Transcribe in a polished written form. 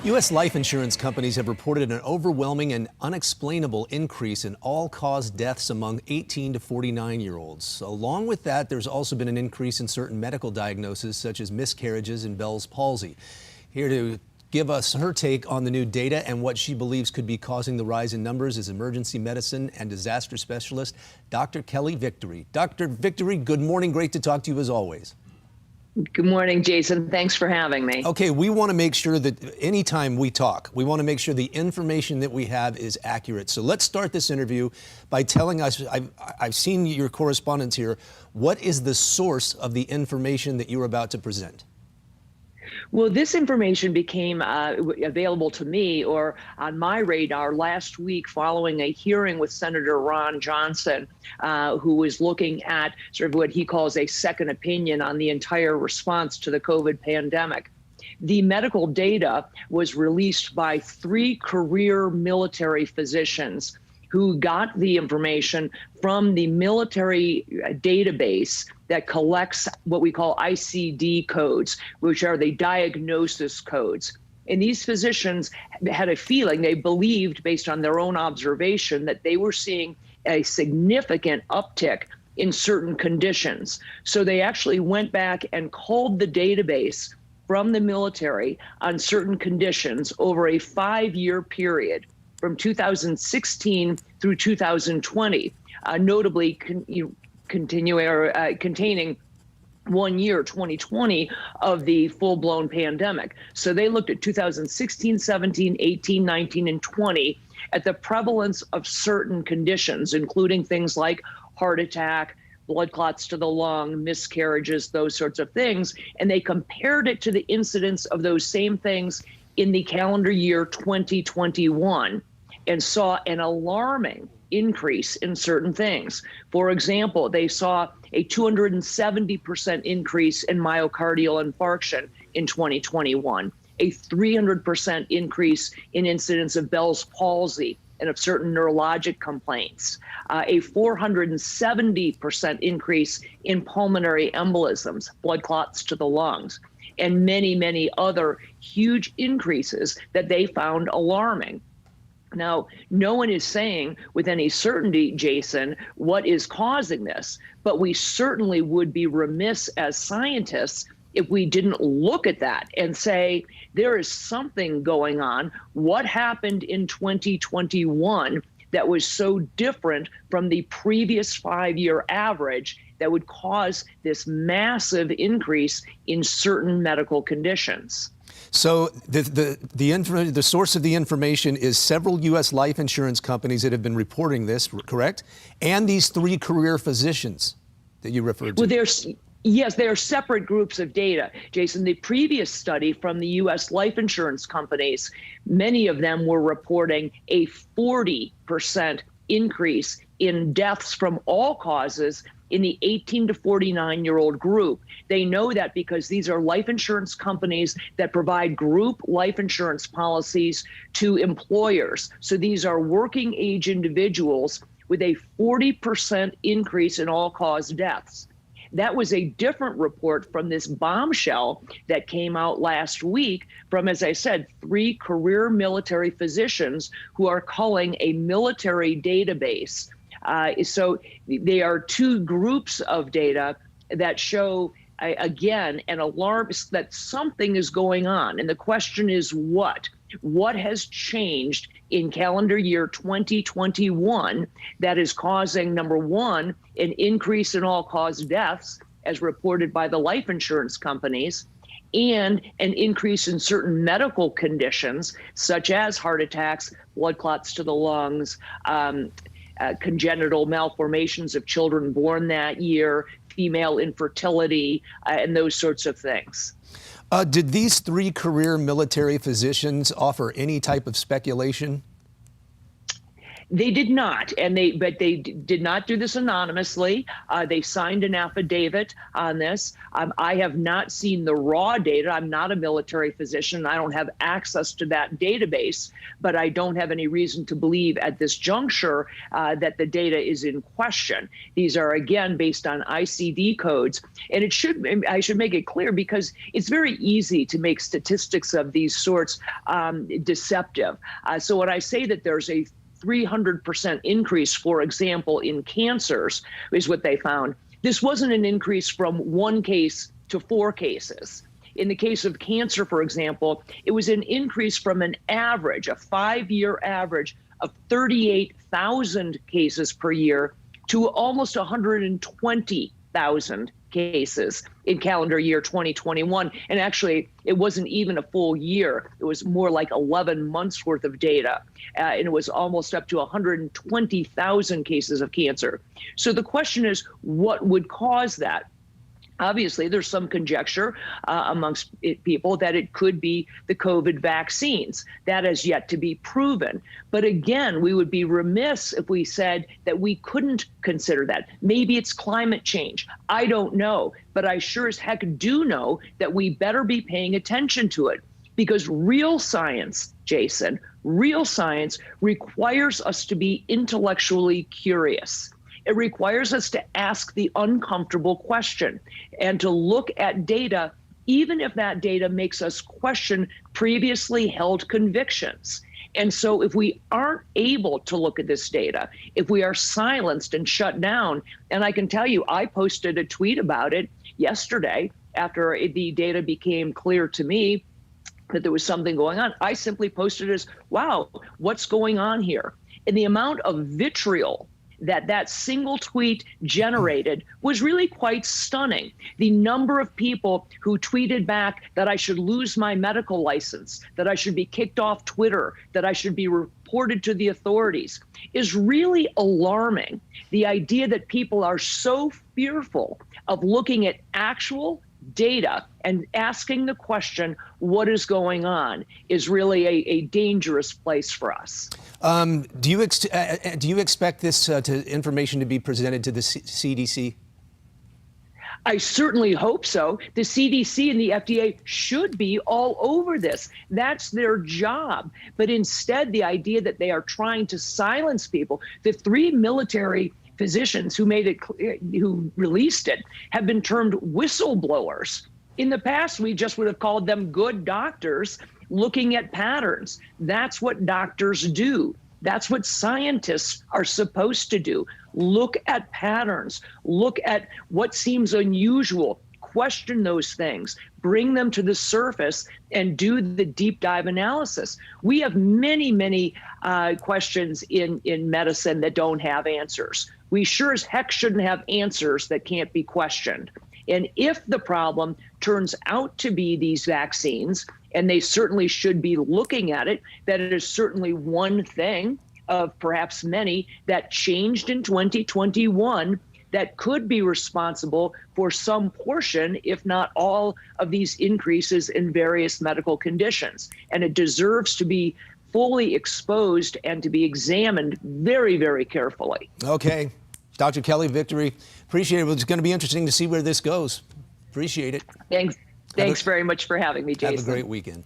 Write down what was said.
U.S. life insurance companies have reported an overwhelming and unexplainable increase in all-cause deaths among 18 to 49-year-olds. Along with that, there's also been an increase in certain medical diagnoses, such as miscarriages and Bell's palsy. Here to give us her take on the new data and what she believes could be causing the rise in numbers is emergency medicine and disaster specialist, Dr. Kelly Victory. Dr. Victory, good morning. Great to talk to you as always. Good morning, Jason. Thanks for having me. Okay, we want to make sure that anytime we talk, we want to make sure the information that we have is accurate. So let's start this interview by telling us, I've seen your correspondence here, what is the source of the information that you're about to present? Well, this information became available to me or on my radar last week following a hearing with Senator Ron Johnson, who was looking at sort of what he calls a second opinion on the entire response to the COVID pandemic. The medical data was released by 3 career military physicians who got the information from the military database that collects what we call ICD codes, which are the diagnosis codes. And these physicians had a feeling, they believed based on their own observation, that they were seeing a significant uptick in certain conditions. So they actually went back and culled the database from the military on certain conditions over a 5-year period from 2016 through 2020, notably containing 1 year, 2020, of the full-blown pandemic. So they looked at 2016, 17, 18, 19, and 20 at the prevalence of certain conditions, including things like heart attack, blood clots to the lung, miscarriages, those sorts of things. And they compared it to the incidence of those same things in the calendar year 2021 and saw an alarming increase in certain things. For example, they saw a 270% increase in myocardial infarction in 2021, a 300% increase in incidence of Bell's palsy and of certain neurologic complaints, a 470% increase in pulmonary embolisms, blood clots to the lungs, and many, many other huge increases that they found alarming. Now, no one is saying with any certainty, Jason, what is causing this, but we certainly would be remiss as scientists if we didn't look at that and say, there is something going on. What happened in 2021 that was so different from the previous 5-year average that would cause this massive increase in certain medical conditions? So the source of the information is several U.S. life insurance companies that have been reporting this, correct? And these 3 career physicians that you referred to. Well, yes, they are separate groups of data. Jason, the previous study from the U.S. life insurance companies, many of them were reporting a 40% increase in deaths from all causes in the 18 to 49-year-old group. They know that because these are life insurance companies that provide group life insurance policies to employers. So these are working age individuals with a 40% increase in all-cause deaths. That was a different report from this bombshell that came out last week from, as I said, 3 career military physicians who are culling a military database. So they are 2 groups of data that show, again, an alarm that something is going on. And the question is what? What has changed in calendar year 2021 that is causing, number one, an increase in all-cause deaths, as reported by the life insurance companies, and an increase in certain medical conditions, such as heart attacks, blood clots to the lungs, congenital malformations of children born that year, female infertility, and those sorts of things. Did these 3 career military physicians offer any type of speculation? They did not, but they did not do this anonymously. They signed an affidavit on this. I have not seen the raw data. I'm not a military physician. I don't have access to that database, but I don't have any reason to believe at this juncture that the data is in question. These are, again, based on ICD codes, and I should make it clear, because it's very easy to make statistics of these sorts deceptive. So when I say that there's a 300% increase, for example, in cancers, is what they found. This wasn't an increase from 1 case to 4 cases. In the case of cancer, for example, it was an increase from an average, a 5-year average of 38,000 cases per year to almost 120,000 cases in calendar year 2021. And actually, it wasn't even a full year. It was more like 11 months worth of data. And it was almost up to 120,000 cases of cancer. So the question is, what would cause that? Obviously, there's some conjecture amongst people that it could be the COVID vaccines. That has yet to be proven. But again, we would be remiss if we said that we couldn't consider that. Maybe it's climate change. I don't know. But I sure as heck do know that we better be paying attention to it. Because real science, Jason, real science requires us to be intellectually curious. It requires us to ask the uncomfortable question and to look at data, even if that data makes us question previously held convictions. And so if we aren't able to look at this data, if we are silenced and shut down, and I can tell you, I posted a tweet about it yesterday after the data became clear to me that there was something going on. I simply posted as, wow, what's going on here? And the amount of vitriol that single tweet generated was really quite stunning. The number of people who tweeted back that I should lose my medical license, that I should be kicked off Twitter, that I should be reported to the authorities is really alarming. The idea that people are so fearful of looking at actual data and asking the question, what is going on, is really a dangerous place for us. Do you expect this information to be presented to the CDC? I certainly hope so. The CDC and the FDA should be all over this. That's their job. But instead, the idea that they are trying to silence people, the 3 military physicians who made it clear, who released it, have been termed whistleblowers. In the past, we just would have called them good doctors looking at patterns. That's what doctors do. That's what scientists are supposed to do. Look at patterns. Look at what seems unusual. Question those things. Bring them to the surface and do the deep dive analysis. We have many, many questions in medicine that don't have answers. We sure as heck shouldn't have answers that can't be questioned. And if the problem turns out to be these vaccines, and they certainly should be looking at it, that it is certainly one thing of perhaps many that changed in 2021 that could be responsible for some portion, if not all, of these increases in various medical conditions. And it deserves to be fully exposed and to be examined very, very carefully. Okay. Dr. Kelly, Victory, appreciate it. It's going to be interesting to see where this goes. Appreciate it. Thanks very much for having me, Jason. Have a great weekend.